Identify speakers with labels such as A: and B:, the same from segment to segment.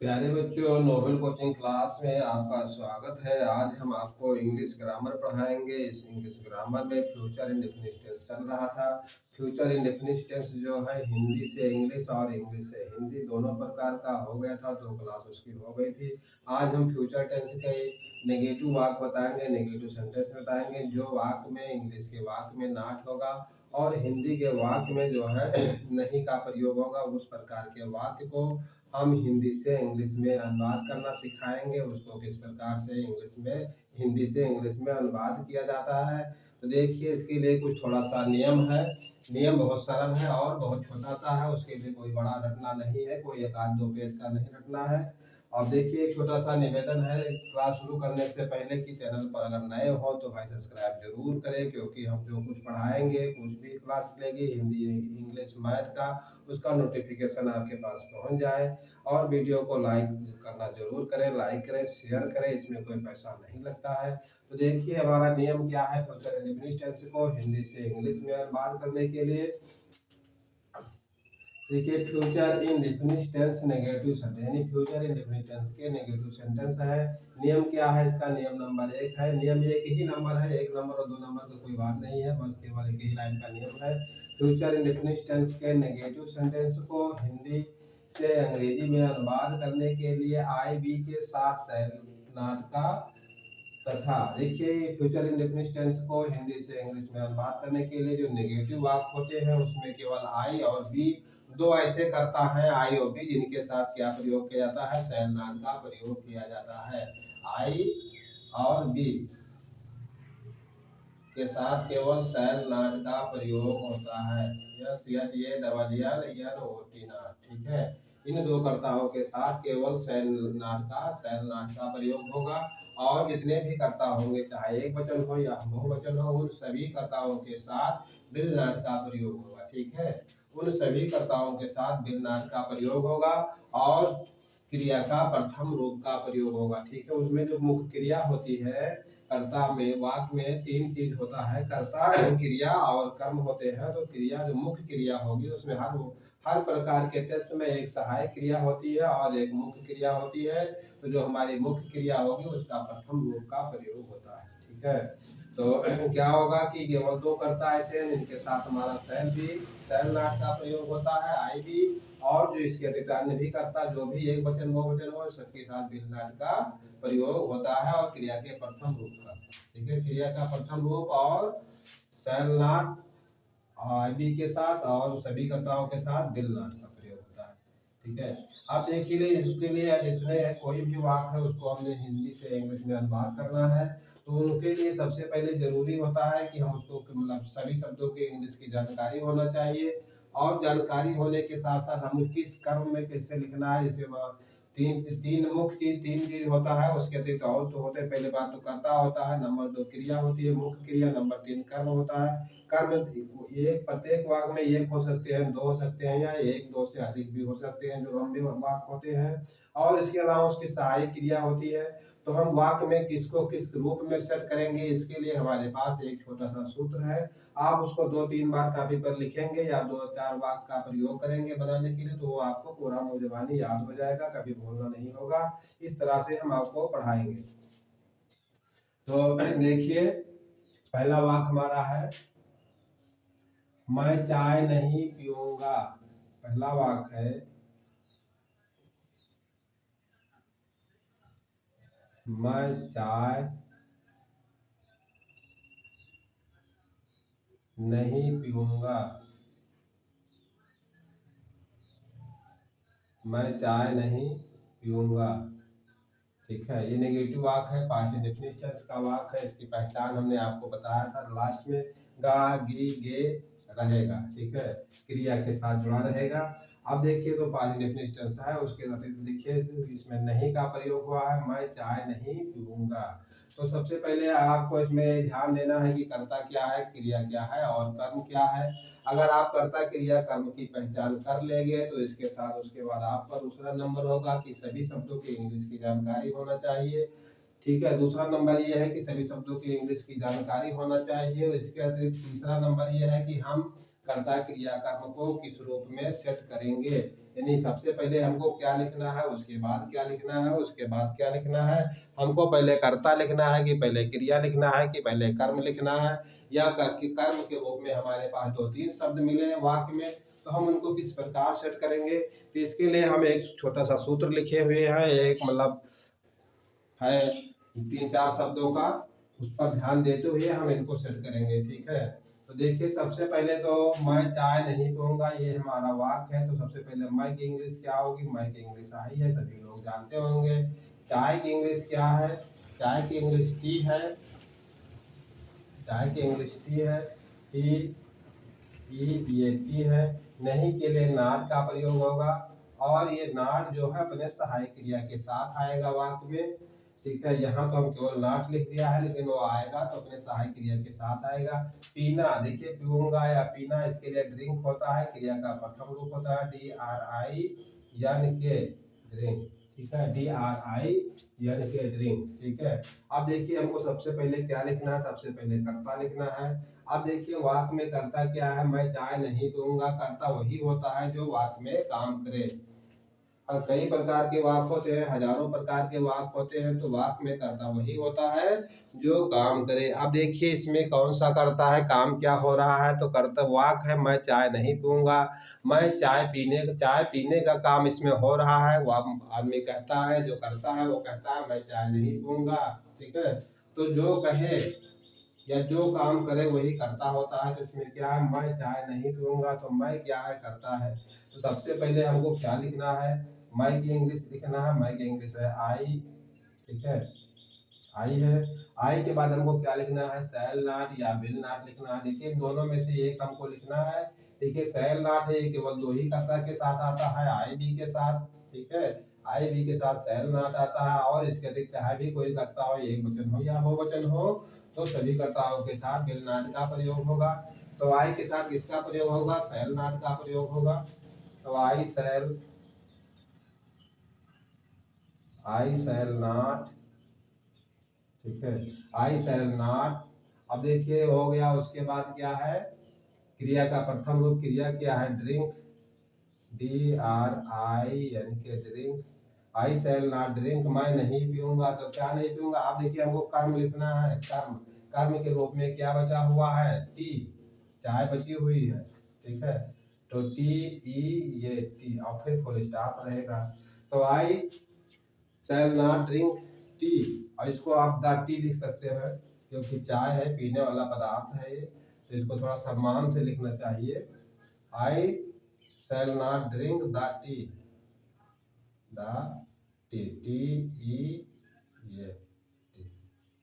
A: प्यारे बच्चों, Nobel coaching class में आपका स्वागत है। आज हम आपको इंग्लिश ग्रामर पढ़ाएंगे। इस इंग्लिश ग्रामर में फ्यूचर इंडेफिनिट टेंस चल रहा था। फ्यूचर इंडेफिनिट टेंस जो है हिंदी से इंग्लिश और इंग्लिश से हिंदी दोनों प्रकार का हो गया था, 2 क्लास उसकी हो गई थी। आज हम फ्यूचर टेंस के नेगेटिव वाक्य बताएंगे, नेगेटिव सेंटेंस बताएंगे, जो वाक्य में इंग्लिश के वाक्य में नॉट होगा और हिंदी के वाक्य में जो है नहीं का प्रयोग होगा। उस प्रकार के वाक्य को हम हिंदी से इंग्लिश में अनुवाद करना सिखाएंगे। उसको किस प्रकार से इंग्लिश में हिंदी से इंग्लिश में अनुवाद किया जाता है। तो देखिए, इसके लिए कुछ थोड़ा सा नियम है। नियम बहुत सरल है और बहुत छोटा सा है। उसके लिए कोई बड़ा रटना नहीं है, कोई 1-2 पेज का नहीं रटना है। और देखिए, एक छोटा सा निवेदन है क्लास शुरू करने से पहले कि चैनल पर अगर नए हो तो भाई सब्सक्राइब जरूर करें, क्योंकि हम जो कुछ पढ़ाएंगे, कुछ भी क्लास लेंगे हिंदी इंग्लिश मैथ का, उसका नोटिफिकेशन आपके पास पहुंच जाए। और वीडियो को लाइक करना जरूर करें, लाइक करें, शेयर करें, इसमें कोई पैसा नहीं लगता है। तो देखिए, हमारा नियम क्या है। फ्यूचर इंडेफिनिट टेंस को हिंदी से इंग्लिश में अनुवाद करने के लिए देखिए, future indefinite tense negative sentence, यानी फ्यूचर इंडेफिनिट टेंस के नेगेटिव सेंटेंस है। नियम क्या है इसका? नियम नंबर 1 है। नियम एक ही नंबर है, 1 नंबर और 2 नंबर का कोई बात नहीं है, बस केवल एक ही लाइन का नियम है। फ्यूचर इंडेफिनिट टेंस के नेगेटिव सेंटेंस को हिंदी से अंग्रेजी में अनुवाद करने के लिए आई बी के साथ नाट का तथा देखिए, फ्यूचर इंडेफिनिट टेंस को हिंदी से इंग्लिश में अनुवाद करने के लिए जो नेगेटिव वाक्य होते हैं उसमें केवल आई और बी दो ऐसे करता है, आई और बी, जिनके साथ क्या प्रयोग किया जाता है? शैल नाट का प्रयोग किया जाता है। आई और बी के साथ केवल शैल नाट का प्रयोग होता है। यस यस, ये डबल यल यल ओ टी नाट, ठीक है। इन दो कर्ताओं के साथ केवल शैल नाट का प्रयोग होगा। और जितने भी कर्ता होंगे, चाहे एक वचन हो या बहुवचन हो, उन सभी कर्ताओं के साथ बिल नाट का प्रयोग होगा, ठीक है। उन सभी कर्ताओं के साथ बिल नाट का प्रयोग होगा और क्रिया का प्रथम रूप का प्रयोग होगा, ठीक है। उसमें जो मुख्य क्रिया होती है कर्ता में, वाक्य में 3 चीज होता है, कर्ता, क्रिया और कर्म होते हैं। तो क्रिया जो मुख्य क्रिया होगी उसमें हर प्रकार के टेंस में एक सहायक क्रिया होती है और एक मुख्य क्रिया होती है। तो जो हमारी मुख्य क्रिया होगी उसका प्रथम रूप का प्रयोग होता है, ठीक है। तो क्या होगा कि केवल 2 कर्ता ऐसे हैं जिनके साथ हमारा शैल नाट का प्रयोग होता है, आई भी, और जो इसके अतिरिक्त अन्य भी कर्ता जो भी एक वचन बहुवचन हो, सबके साथ बिल नाट का प्रयोग होता है और क्रिया के प्रथम रूप का, ठीक है। क्रिया का प्रथम रूप और शैल नाट आईबी के साथ और सभी कर्ताओं के साथ बिल नाट का प्रयोग होता है, ठीक है। अब देखिए, इसके लिए इसमें कोई भी वाक्य है उसको हमने हिंदी से इंग्लिश में अनुवाद करना है। तो उनके लिए सबसे पहले जरूरी होता है कि हम उसको मतलब सभी शब्दों के इंग्लिश की जानकारी होना चाहिए। और जानकारी होने के साथ साथ हम किस कर्म में कैसे लिखना है, जैसे तीन तीन मुख्य चीज 3 चीज होता है, उसके अतिरिक्त और तो होते हैं। पहले बात तो कर्ता होता है, नंबर 2 क्रिया होती है मुख्य क्रिया, नंबर 3 कर्म होता है। कर्म ये प्रत्येक वाक्य में 1 हो सकते हैं, 2 हो सकते हैं, या 1-2 से अधिक भी हो सकते हैं जो लंबे वाक्य होते हैं। और इसके अलावा उसकी सहायक क्रिया होती है। तो हम वाक्य में किसको किस रूप में सेट करेंगे, इसके लिए हमारे पास एक छोटा सा सूत्र है। आप उसको 2-3 बार कॉपी पर लिखेंगे या 2-4 वाक्य का प्रयोग करेंगे बनाने के लिए, तो वो आपको पूरा मुंजबानी याद हो जाएगा, कभी भूलना नहीं होगा। इस तरह से हम आपको पढ़ाएंगे। तो देखिए, पहला वाक्य हमारा है, मैं चाय नहीं पीऊंगा। पहला वाक्य है, मैं चाय नहीं पीऊंगा। मैं चाय नहीं पीऊंगा, ठीक है। ये नेगेटिव वाक्य है, पास्ट इंडेफिनिट टेंस का वाक्य है। इसकी पहचान हमने आपको बताया था, लास्ट में गा गी गे रहेगा, ठीक है, क्रिया के साथ जुड़ा रहेगा। अब देखिए, तो पास्ट इंडेफिनिट टेंस है, उसके अतिरिक्त देखिए इसमें नहीं का प्रयोग हुआ है, मैं चाय नहीं पीऊंगा। तो सबसे पहले आपको इसमें ध्यान देना है कि कर्ता क्या है, क्रिया क्या है और कर्म क्या है। अगर आप कर्ता क्रिया कर्म की पहचान कर लेंगे तो इसके साथ उसके बाद आपका दूसरा नंबर होगा कि सभी शब्दों की इंग्लिश की जानकारी होना चाहिए, ठीक है। दूसरा नंबर ये है कि सभी शब्दों की इंग्लिश की जानकारी होना चाहिए। इसके अतिरिक्त तीसरा नंबर ये है कि हम कर्ता क्रिया कर्म को किस रूप में सेट करेंगे। यानी सबसे पहले हमको क्या लिखना है, उसके बाद क्या लिखना है, उसके बाद क्या लिखना है। हमको पहले कर्ता लिखना है कि पहले क्रिया लिखना है कि पहले कर्म लिखना है, या कर्म के रूप में हमारे पास 2-3 शब्द मिले हैं वाक्य में, तो हम उनको किस प्रकार सेट करेंगे। तो इसके लिए हम एक छोटा सा सूत्र लिखे हुए हैं, एक मतलब है 3-4 शब्दों का, उस पर ध्यान देते हुए हम इनको सेट करेंगे। ठीक है, तो देखिए सबसे पहले तो मैं चाय नहीं पीऊंगा, ये हमारा वाक्य है। तो सबसे पहले मैं की इंग्लिश क्या होगी, मैं की इंग्लिश आई है, सभी लोग जानते होंगे। चाय की इंग्लिश क्या है, चाय की इंग्लिश टी है, चाय की इंग्लिश टी है, टी ये टी है। नहीं के लिए नॉट का प्रयोग होगा, और ये नॉट जो है अपने सहायक क्रिया के साथ आएगा वाक्य में। ठीक है, यहाँ तो हम केवल नॉट लिख दिया है, लेकिन वो आएगा तो अपने सहायक क्रिया के साथ आएगा। पीना, देखिए पीऊंगा या पीना, इसके लिए ड्रिंक होता है, क्रिया का प्रथम रूप होता है DRINK, ड्रिंक। ठीक है, DRINK, ड्रिंक। ठीक है, अब देखिए हमको सबसे पहले क्या लिखना है, सबसे पहले कर्ता लिखना है। अब देखिए वाक्य में कर्ता क्या है, मैं चाय नहीं पीऊंगा। कर्ता वही होता है जो वाक्य में काम करे। और कई प्रकार के वाक्य होते हैं, हजारों प्रकार के वाक्य होते हैं, तो वाक्य में कर्ता वही होता है जो काम करे। अब देखिए इसमें कौन सा कर्ता है, काम क्या हो रहा है, तो कर्ता वाक्य है मैं चाय नहीं पीऊंगा। मैं चाय पीने का काम इसमें हो रहा है। आदमी कहता है, जो करता है वो कहता है मैं चाय नहीं पीऊंगा। ठीक है, तो जो कहे या जो काम करे वही करता होता है। तो इसमें क्या है, मैं चाय नहीं पीऊंगा, तो मैं क्या है, करता है। तो सबसे पहले हमको क्या लिखना है, मैं की इंग्लिश लिखना है। मैं की इंग्लिश है आई। ठीक है, आई है। आई के बाद हमको क्या लिखना है, शैल नॉट या विल नॉट लिखना है। देखिए दोनों में से एक हमको लिखना है। देखिए शैल नॉट है, ये केवल दो ही कर्ता के साथ आता है, आई बी के साथ। ठीक है, आई बी के साथ शैल नॉट आता है, और इसके अधिक चाहे भी कोई कर्ता हो, एक वचन हो या बहुवचन हो, तो सभी कर्ताओं के साथ विल नॉट का प्रयोग होगा। तो आई के साथ किसका प्रयोग होगा, शैल नॉट का प्रयोग होगा। तो आई शैल नॉट। ठीक है, आई शैल नॉट। अब देखिए हो गया, उसके बाद क्या है, क्रिया का प्रथम रूप, क्रिया क्या है, drink, DRINK, drink. I shall not drink, मैं नहीं पीऊंगा, तो क्या नहीं पीऊंगा। अब देखिए हमको कर्म लिखना है, कर्म। कर्म के रूप में क्या बचा हुआ है, टी, चाय बची हुई है। ठीक है, तो टी, और फिर फुल स्टॉप रहेगा। तो I shall not drink tea, और इसको आप द टी लिख सकते हैं, क्योंकि चाय है, पीने वाला पदार्थ है ये, तो इसको थोड़ा सम्मान से लिखना चाहिए। I shall not drink the tea, ये टी।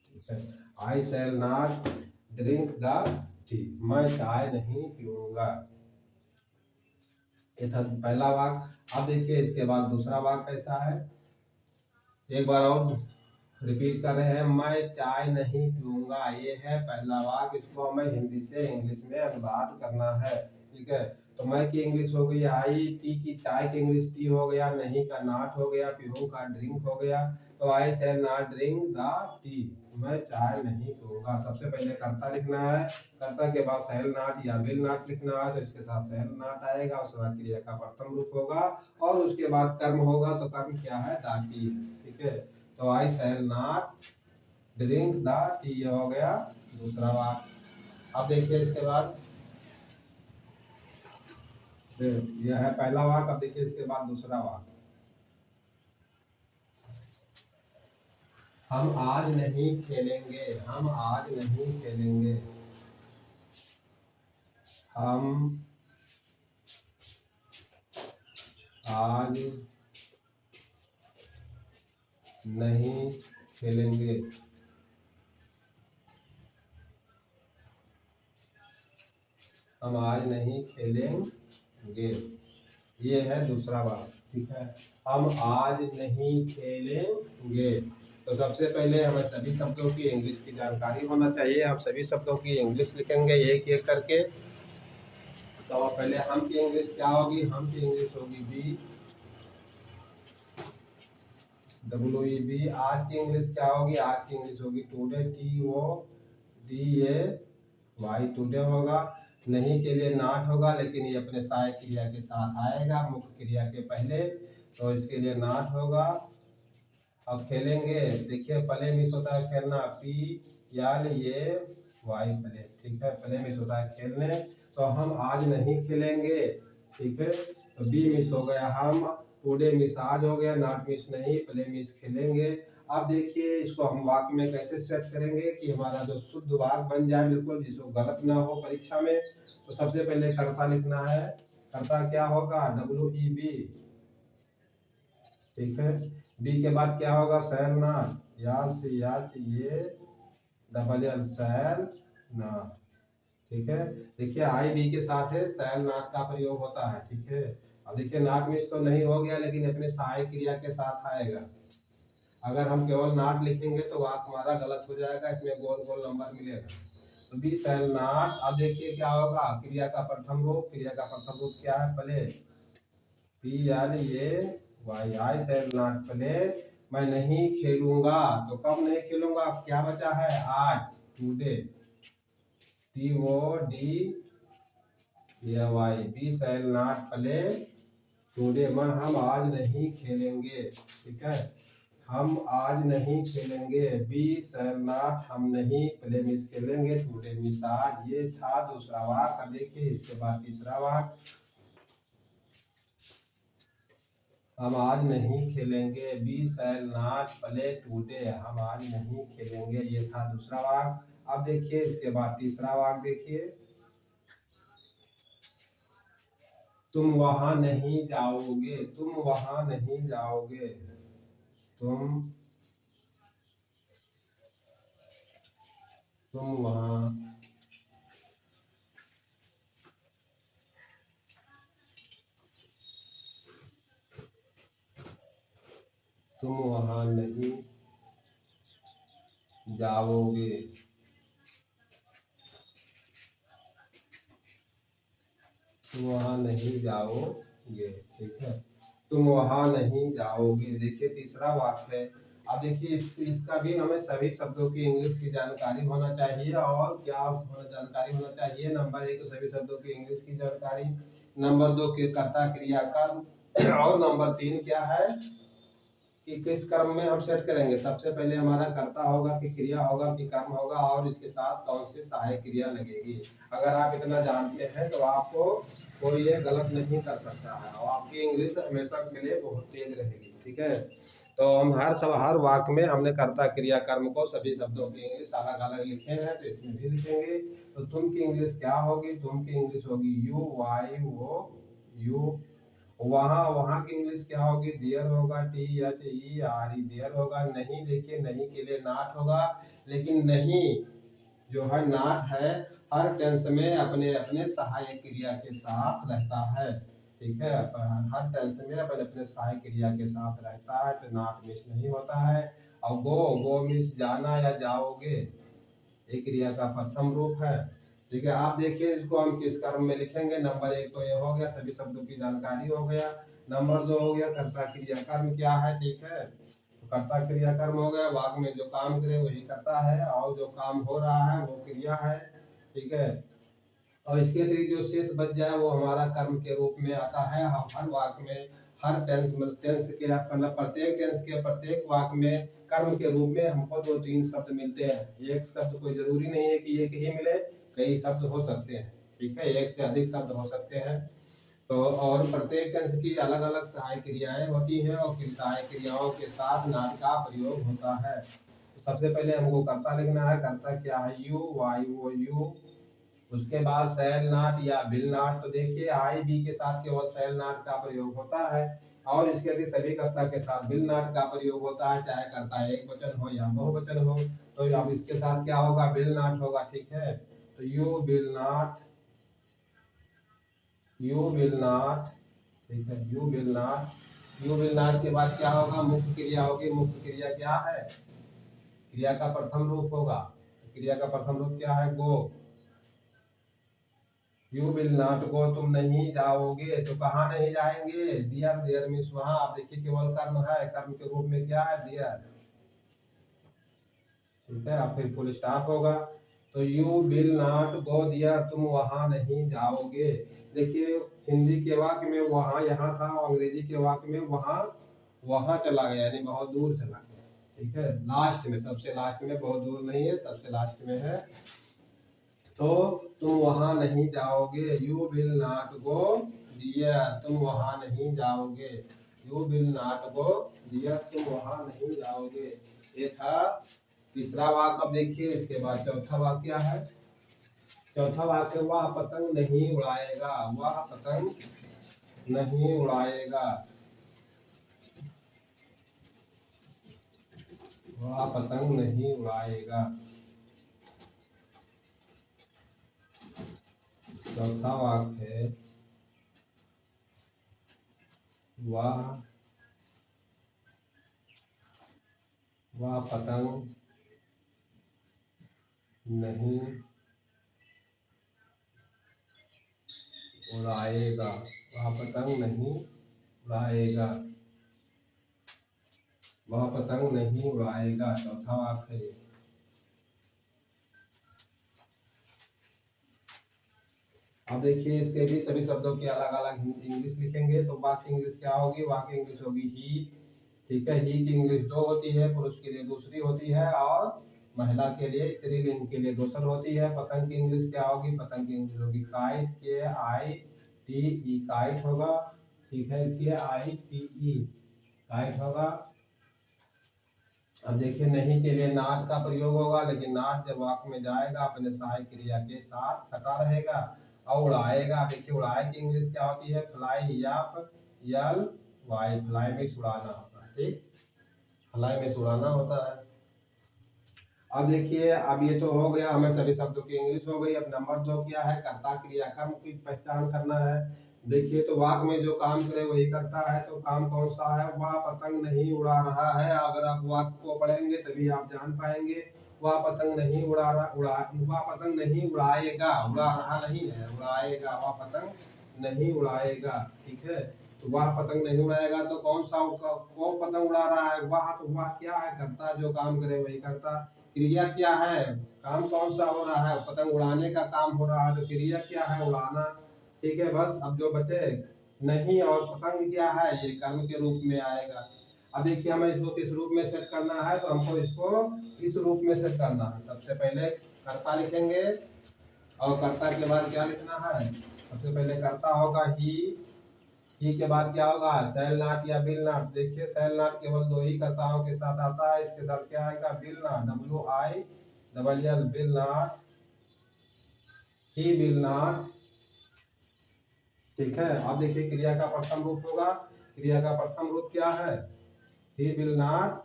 A: ठीक है, I shall not drink the tea, मैं चाय नहीं पीऊंगा। ये था पहला वाक्य। अब देखिए इसके बाद दूसरा वाक्य कैसा है, एक बार और रिपीट कर रहे हैं, मैं चाय नहीं पीऊंगा। ये है पहला वाक्य, इसको हमें हिंदी से इंग्लिश में अनुवाद करना है। ठीक है, तो मैं की इंग्लिश हो गई आई, टी की चाय की इंग्लिश टी हो गया, नहीं का नॉट हो गया, पीऊं का ड्रिंक हो गया। तो I shall not drink the tea, मैं चाय नहीं पीऊंगा। सबसे पहले कर्ता लिखना है, कर्ता के बाद शैल नॉट या विल नॉट लिखना है, तो इसके साथ शैल नॉट आएगा, उसके बाद क्रिया का प्रथम रूप होगा, और उसके बाद कर्म होगा। तो कर्म क्या है, द टी है। ठीक है, तो I shall not drink the tea, ये हो गया दूसरा वाक्य। अब देखिए इसके बाद, यह है पहला वाक्य। अब देखिए इसके बाद दूसरा वाक्य, हम आज नहीं खेलेंगे, हम आज नहीं खेलेंगे, हम आज नहीं खेलेंगे। हम आज नहीं खेलेंगे, ये है दूसरा वाक्य। ठीक है, हम आज नहीं खेलेंगे। तो सबसे पहले हमें सभी शब्दों की इंग्लिश की जानकारी होना चाहिए। हम सभी शब्दों की इंग्लिश लिखेंगे एक एक करके। तो पहले हम की इंग्लिश क्या होगी, हम की इंग्लिश होगी BWEB। आज की इंग्लिश क्या होगी, आज की इंग्लिश होगी टुडे, TODAY, टुडे होगा। नहीं के लिए नॉट होगा, लेकिन ये अपने सहायक क्रिया के साथ आएगा मुख्य क्रिया के पहले, तो इसके लिए नॉट होगा। अब खेलेंगे, देखिए प्ले मिस होता है खेलना, P L A Y play, ठीक है, प्ले मिस होता है खेलने, तो हम आज नहीं खेलेंगे, ठीक है, तो बी मिस हो गया, हम टुडे मिस आज हो गया, नॉट मिस नहीं, प्ले मिस खेलेंगे। अब देखिए इसको हम वाक्य में कैसे सेट करेंगे कि हमारा जो शुद्ध वाक्य बन जाए बिल्कुल, जिसको गलत ना हो परीक्षा में। तो सबसे पहले कर्ता लिखना है, कर्ता क्या होगा, WEB, ठीक है, बी के बाद क्या होगा, शैल नॉट, ये डबल एल शैल नॉट, ठीक है। देखिए आई बी के साथ है, शैल नॉट का प्रयोग होता है, ठीक है। अब देखिए नॉट मिस तो नहीं हो गया, लेकिन अपने सहायक क्रिया के साथ आएगा। अगर हम केवल नॉट लिखेंगे तो वाक्य हमारा गलत हो जाएगा, इसमें गोल गोल नंबर मिलेगा। तो बी शैल नॉट, अब देखिए क्या होगा, क्रिया का प्रथम रूप, क्रिया का प्रथम रूप क्या है, play, P L A Y, I shall not play, मैं नहीं खेलूंगा, तो कब नहीं खेलूंगा, क्या बचा है, आज, today, TOD Y, we shall not play today, हम आज नहीं खेलेंगे, ठीक है, हम आज नहीं खेलेंगे, बी शैल नॉट, हम नहीं प्ले मिस खेलेंगे, टुडे मिस आज, ये था दूसरा वाक्य। अब देखिए इसके बाद तीसरा वाक्य, हम आज नहीं खेलेंगे, we shall not play today, हम आज नहीं खेलेंगे, ये था दूसरा वाक्य। अब देखिए इसके बाद तीसरा वाक्य देखिए, तुम वहां नहीं जाओगे, तुम वहां नहीं जाओगे, तुम वहां, तुम वहां नहीं जाओगे, तुम वहां नहीं जाओगे, ठीक है, तुम वहां नहीं जाओगे। देखिए तीसरा वाक्य है। अब देखिए इसका भी हमें सभी शब्दों की इंग्लिश की जानकारी होना चाहिए, और क्या जानकारी होना चाहिए, नंबर 1 तो सभी शब्दों की इंग्लिश की जानकारी, नंबर 2 की कर्ता क्रिया कर्म, और नंबर 3 क्या है कि किस क्रम में हम सेट करेंगे। सबसे पहले हमारा कर्ता होगा कि क्रिया होगा कि कर्म होगा, और इसके साथ कौन सी सहायक क्रिया लगेगी। अगर आप इतना जानते हैं तो आपको कोई ये गलत नहीं कर सकता है, और आपकी इंग्लिश हमेशा के लिए बहुत तेज रहेगी, ठीक है। तो हम हर वाक्य में हमने कर्ता क्रिया कर्म को सभी शब्दों की इंग्लिश अलग अलग लिखे हैं, तो इसमें भी लिखेंगे। तो तुम की इंग्लिश क्या होगी, तुम की इंग्लिश होगी यू, वहां की इंग्लिश क्या होगी, देयर होगा, THERE, देयर होगा। नहीं, देखिए नहीं के लिए नॉट होगा, लेकिन नहीं जो है नॉट है हर टेंस में अपने अपने सहायक क्रिया के साथ रहता है, ठीक है, हर टेंस में अपने अपने सहायक क्रिया के साथ रहता है, तो नॉट मिस नहीं होता है। और गो मिस जाना या जाओगे, एक क्रिया का प्रथम रूप है, ठीक है। आप देखिए इसको हम किस क्रम में लिखेंगे, नंबर 1 तो ये हो गया, सभी शब्दों की जानकारी हो गया, नंबर 2 हो गया कर्ता क्रिया कर्म क्या है, ठीक है, तो कर्ता क्रिया कर्म हो गया, वाक्य में जो काम करे वही करता है, और जो काम हो रहा है वो क्रिया है, ठीक है। और इसके अतिरिक्त जो शेष बच जाए वो हमारा कर्म के रूप में आता है। हम हर वाक्य में, हर टेंस के मतलब प्रत्येक टेंस के प्रत्येक वाक्य में कर्म के रूप में हमको 2-3 शब्द मिलते हैं। एक शब्द कोई जरूरी नहीं है कि एक ही मिले, कई शब्द हो सकते हैं, ठीक है, एक से अधिक शब्द हो सकते हैं। तो और प्रत्येक टेंस की अलग अलग सहायक क्रियाएं होती हैं, और सहायक क्रियाओं के साथ नॉट का प्रयोग होता है। तो सबसे पहले हमको कर्ता लिखना है, कर्ता क्या है, यू, उसके बाद शैल नॉट या विल नॉट। तो देखिए आई बी के साथ केवल शैल नॉट का प्रयोग होता है, और इसके अतिरिक्त सभी कर्ता के साथ विल नॉट का प्रयोग होता है, चाहे कर्ता एक वचन हो या बहुवचन हो। तो अब इसके साथ क्या होगा, विल नॉट होगा, ठीक है। तो यू विल नॉट, ठीक है, यू विल नॉट के बाद क्या होगा, मुख्य क्रिया होगी। मुख्य क्रिया क्या है, क्रिया का प्रथम रूप होगा, क्रिया का प्रथम रूप क्या है, गो, यू विल नॉट गो, तुम नहीं जाओगे, तो कहाँ नहीं जाएंगे, देयर मीन्स वहां। आप देखिए केवल कर्म है, कर्म के रूप में क्या है, देयर, ठीक है। अब फिर फुल स्टॉप होगा, तो you will not go there, तुम वहां नहीं जाओगे। देखिए हिंदी के वाक्य में वहां यहाँ था, अंग्रेजी के वाक्य में वहां वहां चला गया, यानी बहुत दूर चला गया। ठीक है, लास्ट में, सबसे लास्ट में, बहुत दूर नहीं है, सबसे लास्ट में है। तो तुम वहां नहीं जाओगे, यू विल नॉट गो दियर, तुम वहां नहीं जाओगे। यू विल नॉट गो दियर, तुम वहां नहीं जाओगे। ये था तीसरा वाक्य। अब देखिए इसके बाद चौथा वाक्य क्या है। चौथा वाक्य, वह पतंग नहीं उड़ाएगा, वह पतंग नहीं उड़ाएगा, वह पतंग नहीं उड़ाएगा। चौथा वाक्य है, वह पतंग नहीं उड़ाएगा, वह पतंग नहीं उड़ाएगा, वह पतंग नहीं उड़ाएगा। चौथा वाक्य है। अब देखिए इसके भी सभी शब्दों की अलग अलग इंग्लिश लिखेंगे। तो वाक्य इंग्लिश क्या होगी, वाक्य इंग्लिश होगी ही। ठीक है, ही की इंग्लिश दो होती है, पुरुष के लिए दूसरी होती है और महिला के लिए, स्त्रीलिंग के लिए दूसरी होती है। पतंग की इंग्लिश क्या होगी, पतंग की इंग्लिश होगी काइट, KITE, काइट होगा। ठीक है, KITE, काइट होगा। अब देखिए नहीं के लिए नॉट का प्रयोग होगा, लेकिन नॉट जब वाक्य में जाएगा अपने सहायक क्रिया के साथ सटा रहेगा। और उड़ाएगा, देखिए उड़ाए की इंग्लिश क्या होती है, फ्लाई, FLY, फ्लाई में उड़ाना होता है। ठीक, फ्लाई में उड़ाना होता है। अब देखिए, अब ये तो हो गया, हमें सभी शब्दों की इंग्लिश हो गई। अब नंबर 2 क्या है, कर्ता क्रिया कर्म की पहचान करना है। देखिए तो वाक्य में जो काम करे वही करता है, तो काम कौन सा है, वह पतंग नहीं उड़ा रहा है। अगर आप वाक्य को पढ़ेंगे तभी आप जान पाएंगे। वह पतंग नहीं उड़ा रहा, वह पतंग नहीं उड़ाएगा, उड़ा रहा नहीं है, उड़ाएगा, वह पतंग नहीं उड़ाएगा। ठीक है, तो वह पतंग नहीं उड़ाएगा, तो कौन सा कौन पतंग उड़ा रहा है, वह, तो वह क्या है, करता, जो काम करे वही करता। क्रिया क्या है, काम कौन सा हो रहा है, पतंग उड़ाने का काम हो रहा है, तो क्रिया क्या है, उड़ाना। ठीक है, बस अब जो बचे नहीं और पतंग क्या है, ये कर्म के रूप में आएगा। अब देखिए हमें इसको किस रूप में सेट करना है, तो हमको इसको इस रूप में सेट करना है। सबसे पहले कर्ता लिखेंगे और कर्ता के बाद क्या लिखना है, सबसे पहले कर्ता होगा ही के बाद क्या होगा, सेल नॉट या बिल नॉट। देखिए सेल नॉट केवल दो ही कर्ताओं के साथ आता है, इसके साथ क्या आएगा, bill not, WILL, bill not, he will not. ठीक है, अब देखिए क्रिया का प्रथम रूप होगा, क्रिया का प्रथम रूप क्या है, ही विल नॉट।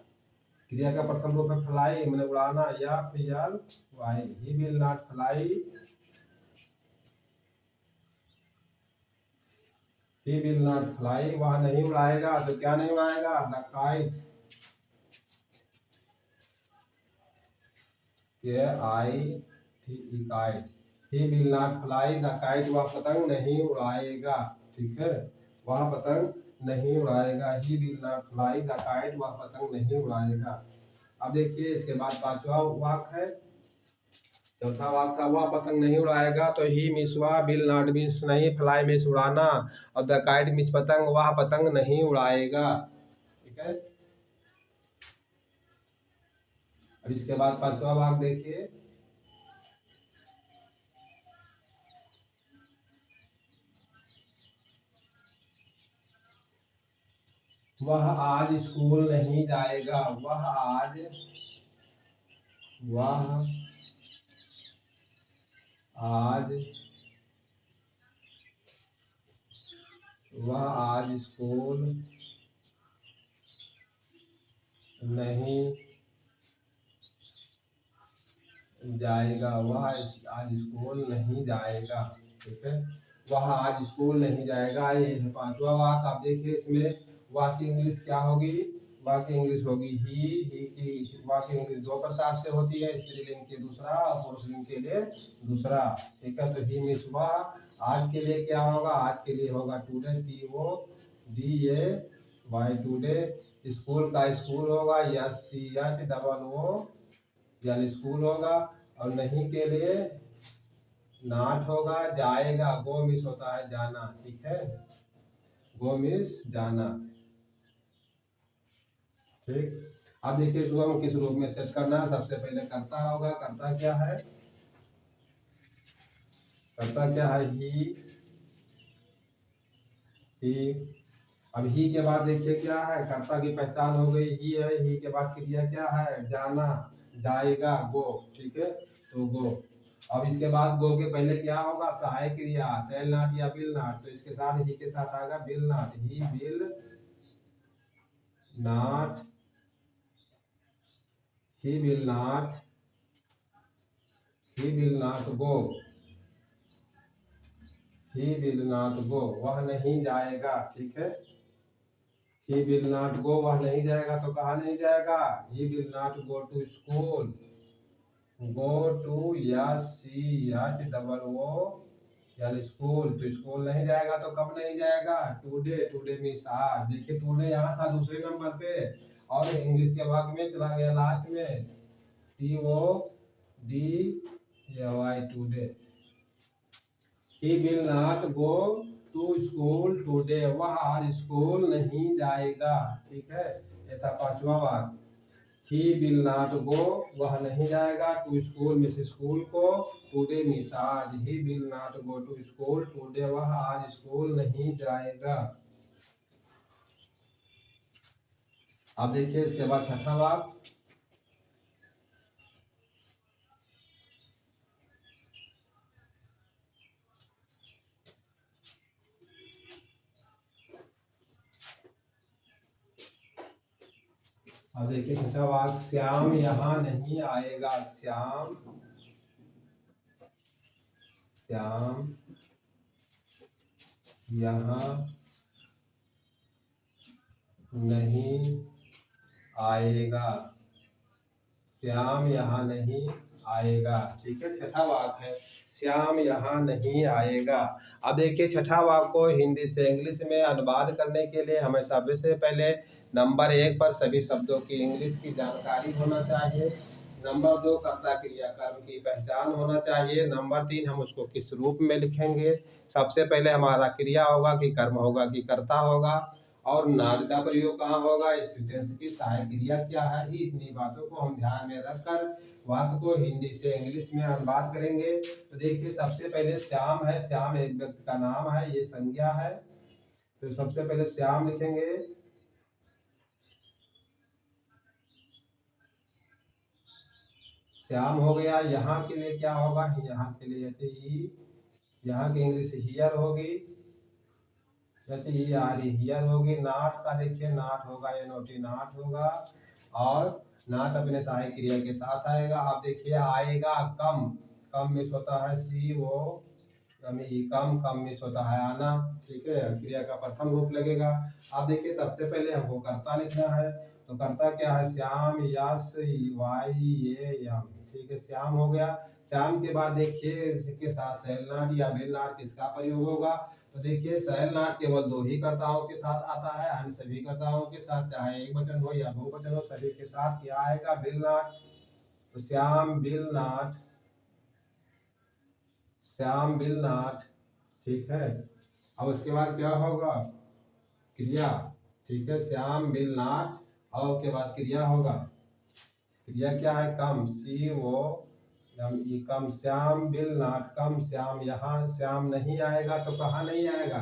A: क्रिया का प्रथम रूप है फ्लाई, मैंने उड़ाना, FLY, he will not fly, he will not fly, वह नहीं उड़ाएगा, तो क्या नहीं उड़ाएगा, the kite, kite, he will not fly the kite, वह पतंग नहीं उड़ाएगा। ठीक है, वह पतंग नहीं उड़ाएगा, he will not fly the kite, वह पतंग नहीं उड़ाएगा। अब देखिए इसके बाद पांचवा वाक्य है। चौथा वाक्य था वह पतंग नहीं उड़ाएगा, तो ही मिस वह, विल नॉट मिस नहीं, फ्लाई मिस उड़ाना, और द काइट मिस पतंग, वह पतंग नहीं उड़ाएगा। ठीक है, अब इसके बाद पांचवा वाक्य देखिए, वह आज स्कूल नहीं जाएगा, वह आज स्कूल नहीं जाएगा, वह आज स्कूल नहीं जाएगा। ठीक है, वह आज स्कूल नहीं जाएगा, ये है पांचवा वाक्य। आप देखिए इसमें वाक्य इंग्लिश क्या होगी, वाक्य इंग्लिश होगी ही की। वाक्य इंग्लिश दो प्रकार से होती है, स्त्रीलिंग के दूसरा और पुरुषलिंग के लिए दूसरा। ठीक है, तो ही मिस वह, आज के लिए क्या होगा, आज के लिए होगा टुडे, TODAY, टुडे। स्कूल का स्कूल होगा, SCHOO, यानी स्कूल होगा। और नहीं के लिए नाट होगा, जाएगा, गो मिस होता है जाना, ठीक है, गो मिस जाना, ठीक। अब देखिए इसको हम किस रूप में सेट करना है। सबसे पहले करता होगा, करता क्या है, करता क्या है, ही। अब ही के बाद देखिए क्या है, कर्ता की पहचान हो गई, ही है, ही के बाद क्रिया क्या है, जाना, जाएगा, गो, ठीक है, तो गो। अब इसके बाद गो के पहले क्या होगा, सहायक क्रिया, सेल नाट या बिल नाट, तो इसके साथ ही के साथ आएगा will not, he will not, he will not, he will not go, he will not go, वह नहीं जाएगा, ठीक है, ही विल नॉट गो, वह नहीं जाएगा, तो कहाँ नहीं जाएगा, he will not go to school, go to SCHOO यानी स्कूल, तो स्कूल नहीं जाएगा, तो कब नहीं जाएगा, टुडे, टुडे मीन्स आज। देखिए टुडे यहाँ था दूसरे नंबर पे और इंग्लिश के भाग में चला गया लास्ट में, TODAY, today. He will not go to school today, वह आज स्कूल नहीं जाएगा, ठीक है, ये था पांचवा वाक्य। He will not go, वह नहीं जाएगा, to school मिस स्कूल को, today मिस आज, he will not go to school today, वह आज स्कूल नहीं जाएगा। अब देखिए इसके बाद छठा वाक्य, अब देखिए छठा वाक्य, श्याम यहाँ नहीं आएगा, श्याम, श्याम यहाँ नहीं आएगा, श्याम यहाँ नहीं आएगा, ठीक है, छठा वाक्य है, श्याम यहाँ नहीं आएगा। अब देखिए छठा वाक्य को हिंदी से इंग्लिश में अनुवाद करने के लिए हमें सबसे पहले नंबर 1 पर सभी शब्दों की इंग्लिश की जानकारी होना चाहिए, नंबर 2 कर्ता क्रिया कर्म की पहचान होना चाहिए, नंबर 3 हम उसको किस रूप में लिखेंगे, सबसे पहले हमारा क्रिया होगा कि कर्म होगा कि कर्ता होगा, और नाट का प्रयोग कहाँ होगा, इस सेंटेंस की सहायक क्रिया क्या है, इतनी बातों को हम ध्यान में रखकर वाक्य को हिंदी से इंग्लिश में अनुवाद करेंगे। तो देखिए सबसे पहले श्याम है, श्याम एक व्यक्ति का नाम है, ये संज्ञा है, तो सबसे पहले श्याम लिखेंगे, श्याम हो गया। यहाँ के लिए क्या होगा, यहाँ के लिए यहाँ की इंग्लिश हियर होगी, जैसे ये आ रही हियर होगी। नाट का देखिए नाट होगा, NOT नाट होगा, और नाट अपने सहायक क्रिया के साथ आएगा। आप देखिए आएगा कम, कम मिस होता है CO, कम, कम मिस होता है आना, ठीक है, क्रिया का प्रथम रूप लगेगा। आप देखिए सबसे पहले हमको कर्ता लिखना है, तो कर्ता क्या है, श्याम, YAM, ठीक है, श्याम हो गया। श्याम के बाद देखिए इसके साथ सेलनाट या बेलनाट किसका प्रयोग होगा, तो देखिए सेलनाट केवल 2 ही कर्ताओं के साथ आता है, अन्य सभी कर्ताओं के साथ, चाहे एक वचन हो या बहुवचन हो, सभी के साथ क्या आएगा, बेलनाट। तो Shyam will naught, Shyam will नाट, ठीक है। अब उसके बाद क्या होगा, क्रिया, ठीक है, श्याम बिल नाट, और के बाद क्रिया होगा, क्रिया क्या है, कम, COME, come, Shyam will not कम, श्याम यहाँ, श्याम नहीं आएगा, तो कहाँ नहीं आएगा।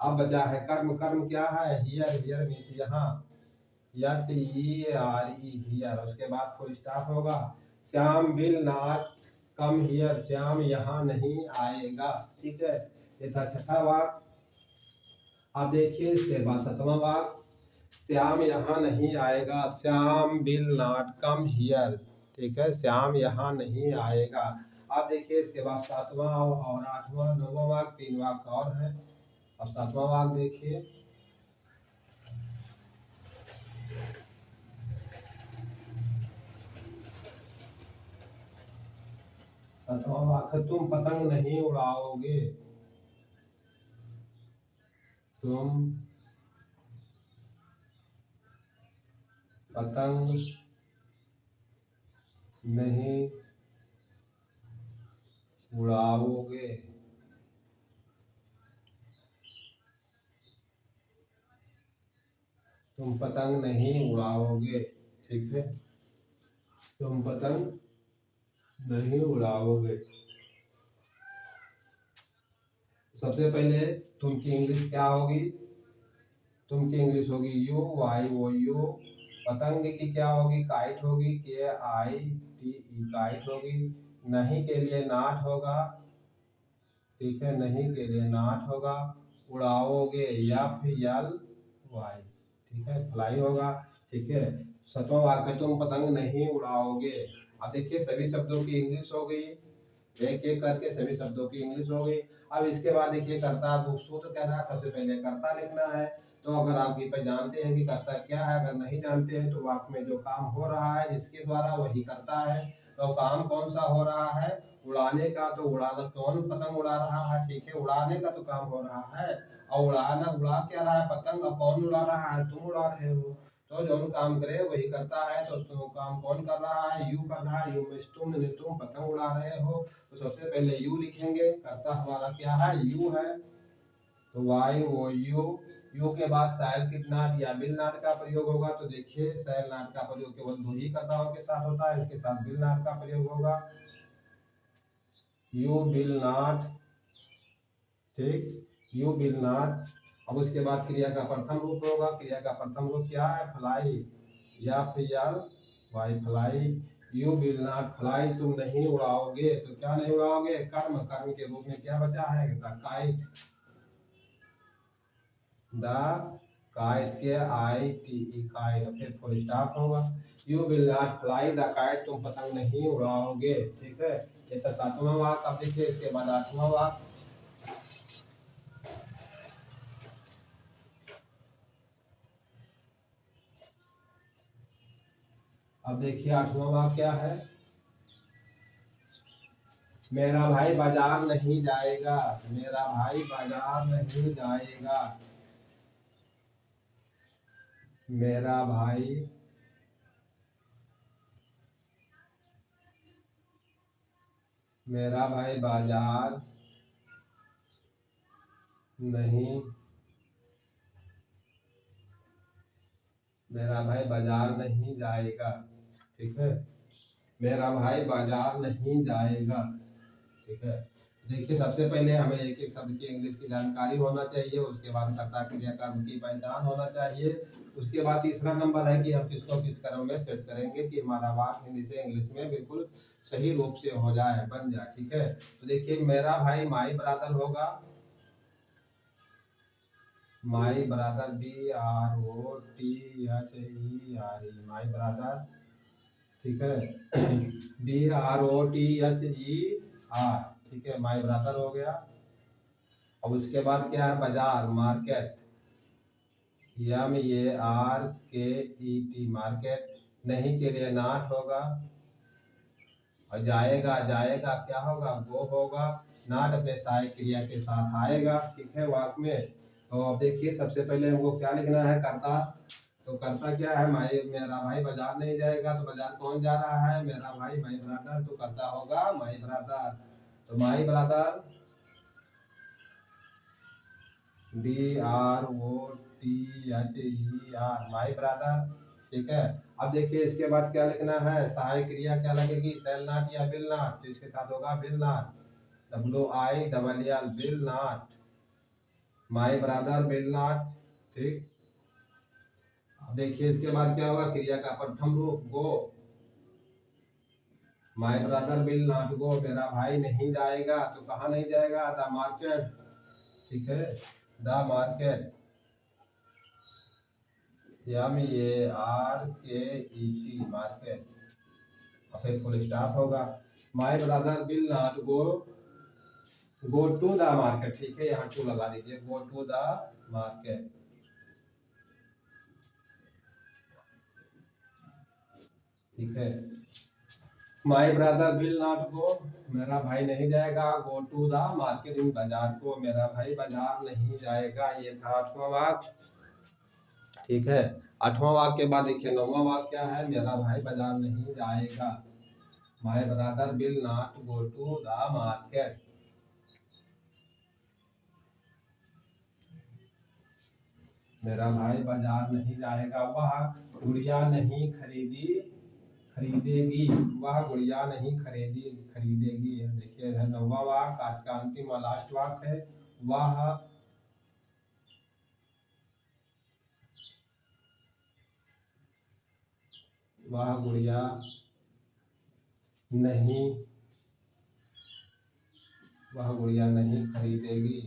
A: अब बचा है कर्म, कर्म क्या है, हियर, हियर मीन्स यहाँ, HERE, हियर, उसके बाद फुल स्टॉप होगा। Shyam will not come here, Shyam यहाँ नहीं आएगा, ठीक है, ये था छठा वाक्य। आप देखिए इसके बाद सातवां वाक्य, श्याम यहाँ नहीं आएगा, Shyam bill not come here, ठीक है, श्याम यहाँ नहीं आएगा। आप देखिए इसके बाद सातवां और आठवां, नौवां वाक्य, 3 वाक्य और है। अब सातवां वाक्य देखिए, सातवां वाक्य, तुम पतंग नहीं उड़ाओगे, तुम पतंग नहीं उड़ाओगे। तुम पतंग नहीं उड़ाओगे। ठीक है, तुम पतंग नहीं उड़ाओगे। सबसे पहले तुम की इंग्लिश क्या होगी? तुम की इंग्लिश होगी यू वाई ओ यू। पतंग की क्या होगी? काइट होगी, के आई टी ई, काइट होगी। नहीं के लिए नाट होगा। ठीक है, नहीं के लिए नाट होगा। उड़ाओगे एफ एल वाई। ठीक है, फ्लाई होगा। ठीक है, सतों वाक्य तुम पतंग नहीं उड़ाओगे। अब देखिए सभी शब्दों की इंग्लिश हो गई, एक एक करके सभी शब्दों की इंग्लिश हो गई। अब इसके बाद देखिए कर्ता सूत्र कह रहा है, सबसे पहले कर्ता लिखना है। तो अगर आप ये जानते हैं कि कर्ता क्या है, अगर नहीं जानते हैं तो वाक्य में जो काम हो रहा है जिसके द्वारा वही करता है। तो काम कौन सा हो रहा है? उड़ाने का। तो उड़ाना, कौन पतंग उड़ा रहा है? ठीक है, उड़ाने का तो काम हो रहा है। और उड़ाना, उड़ा क्या रहा है? पतंग। और कौन उड़ा रहा है? तुम उड़ा रहे हो। तो जो काम करे वही करता है। तो काम कौन कर रहा है? यू कर रहा है। यू में तुम पतंग उड़ा रहे हो। तो सबसे पहले यू लिखेंगे। कर्ता हमारा क्या है? यू है। तो वाई ओ यू। यू के बाद सैल नाट या बिल नाट का प्रयोग होगा। तो देखिए सैल नाट का प्रयोग केवल दो ही कर्ताओं के साथ होता है, इसके साथ बिल नाट का प्रयोग होगा। You will not. ठीक, यू विल नॉट। अब उसके बाद क्रिया का प्रथम रूप होगा। क्रिया का प्रथम रूप क्या है? फ्लाई या फिर Y, fly. You will not fly, तुम नहीं उड़ाओगे। तो क्या नहीं उड़ाओगे? कर्म। कर्म के रूप में क्या बचा है? The kite. द काइट, के आई टी ई, काइट। फिर फुल स्टॉप होगा। You will not fly the kite, तुम पतंग नहीं उड़ाओगे। ठीक है, ये तो सातवां वाक्य। अब देखिए इसके बाद आठवां वाक्य। अब देखिए आठवां वाक्य क्या है? मेरा भाई बाजार नहीं जाएगा। मेरा भाई बाजार नहीं जाएगा। मेरा भाई बाजार नहीं, मेरा भाई बाजार नहीं जाएगा। ठीक है, मेरा भाई बाजार नहीं जाएगा। ठीक है, देखिए सबसे पहले हमें एक एक शब्द की इंग्लिश की जानकारी होना चाहिए, उसके बाद कर्ता क्रिया कर्म की पहचान होना चाहिए। उसके बाद तीसरा नंबर है कि हम किसको किस क्रम में सेट करेंगे कि हमारा वाक्य हिंदी से इंग्लिश में बिल्कुल सही रूप से हो जाए, बन जाए। ठीक है, तो देखिए मेरा भाई माई ब्रदर होगा। My brother, B R O T H E R ई, माई ब्रदर। ठीक है, B R O T H E R. ठीक है, माई ब्रदर हो गया। अब उसके बाद क्या है? बाजार, market. M A R K E T, market. नहीं के लिए नाट होगा। और जाएगा, जाएगा क्या होगा? गो होगा। नाट अपने सहायक क्रिया के साथ आएगा। ठीक है, वाक्य में। तो अब देखिए सबसे पहले हमको क्या लिखना है? कर्ता। तो कर्ता क्या है? मेरा भाई बाजार नहीं जाएगा। तो बाजार कौन जा रहा है? मेरा भाई, माई ब्रदर। तो कर्ता होगा माई ब्रदर। तो my brother, B R O T H E R, my brother. ठीक है, अब देखिए इसके बाद क्या लिखना है? सहायक क्रिया क्या लगेगी? सेल नॉट या बिल नॉट। तो इसके साथ होगा bill not, W I double L, bill not. My brother bill not. ठीक, अब देखिए इसके बाद क्या होगा? क्रिया का प्रथम रूप go. My brother will not go, मेरा भाई नहीं जाएगा। तो कहाँ नहीं जाएगा? The market. ठीक है, the market, M A R K E T, market. और फिर फुल स्टॉप होगा। My brother will not go to the market. ठीक है, यहाँ टू लगा दीजिए, गो टू द मार्केट। ठीक है, माई ब्रदर विल नॉट गो, मेरा भाई नहीं जाएगा। गो टू द मार्केट, इन बाजार को, मेरा भाई बाजार नहीं जाएगा। ये था आठवां वाक्य। ठीक है, आठवां वाक्य के बाद देखिए नौवां वाक्य क्या है? मेरा भाई बाजार नहीं जाएगा। My brother will not go to the market. मेरा भाई बाजार नहीं जाएगा। वह गुड़िया नहीं खरीदेगी। वह गुड़िया नहीं खरीदेगी। देखिए नौवां वाक्य आज का अंतिम और लास्ट वाक्य है। वह गुड़िया नहीं खरीदेगी।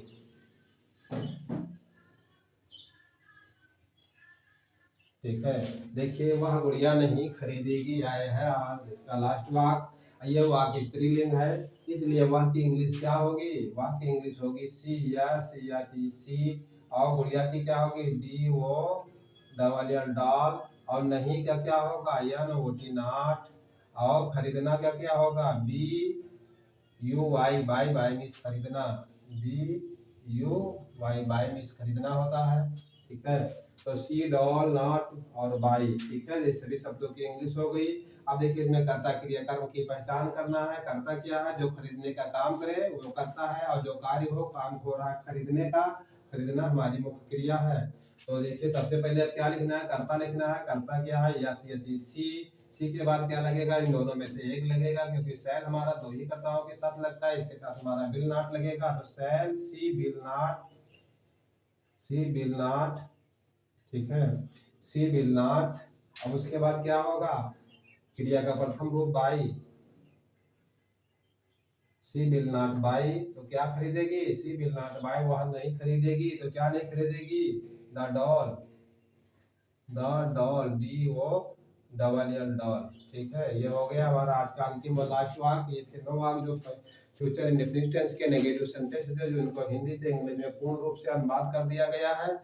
A: ठीक है, देखिए वह गुड़िया नहीं खरीदेगी आया है और इसका लास्ट वाक्य। यह वाक्य स्त्रीलिंग है, इसलिए वह की इंग्लिश क्या होगी? वह की इंग्लिश होगी सी या सी। और गुड़िया की क्या होगी? DOLL doll. और नहीं का क्या होगा? NOT not. और खरीदना का क्या होगा? BUY बाय मीन्स खरीदना। BUY बाय मीन्स खरीदना होता है। ठीक है, तो सी डॉल नॉट और बाई। ठीक है, ये सभी शब्दों की इंग्लिश हो गई। अब देखिए इसमें कर्ता क्रिया कर्म की पहचान करना है। कर्ता क्या है? जो खरीदने का काम करे वो करता है, और जो कार्य हो काम हो रहा है खरीदने का, खरीदना हमारी मुख्य क्रिया है। तो देखिए सबसे पहले अब क्या लिखना है? कर्ता लिखना है। कर्ता क्या है? या सी के बाद क्या लगेगा? इन दोनों में से एक लगेगा, क्योंकि सेल हमारा दो ही कर्ताओं के साथ लगता है। इसके साथ हमारा विल नॉट लगेगा, तो सेल सी विल नॉट। ठीक है, सी विल नॉट। अब उसके बाद क्या होगा? क्रिया का प्रथम रूप buy. She will not buy, तो क्या खरीदेगी? सी विल नॉट बाई, वह नहीं खरीदेगी। तो क्या नहीं खरीदेगी? The doll DOLL doll. ठीक है, ये हो गया हमारा आज का अंतिम और लास्ट वाक्य। ये थे 9 वाक्य जो फ्यूचर इंडेफिनिट टेंस के नेगेटिव सेंटेंस थे, जो इनको हिंदी से इंग्लिश में पूर्ण रूप से अनुवाद कर दिया गया है।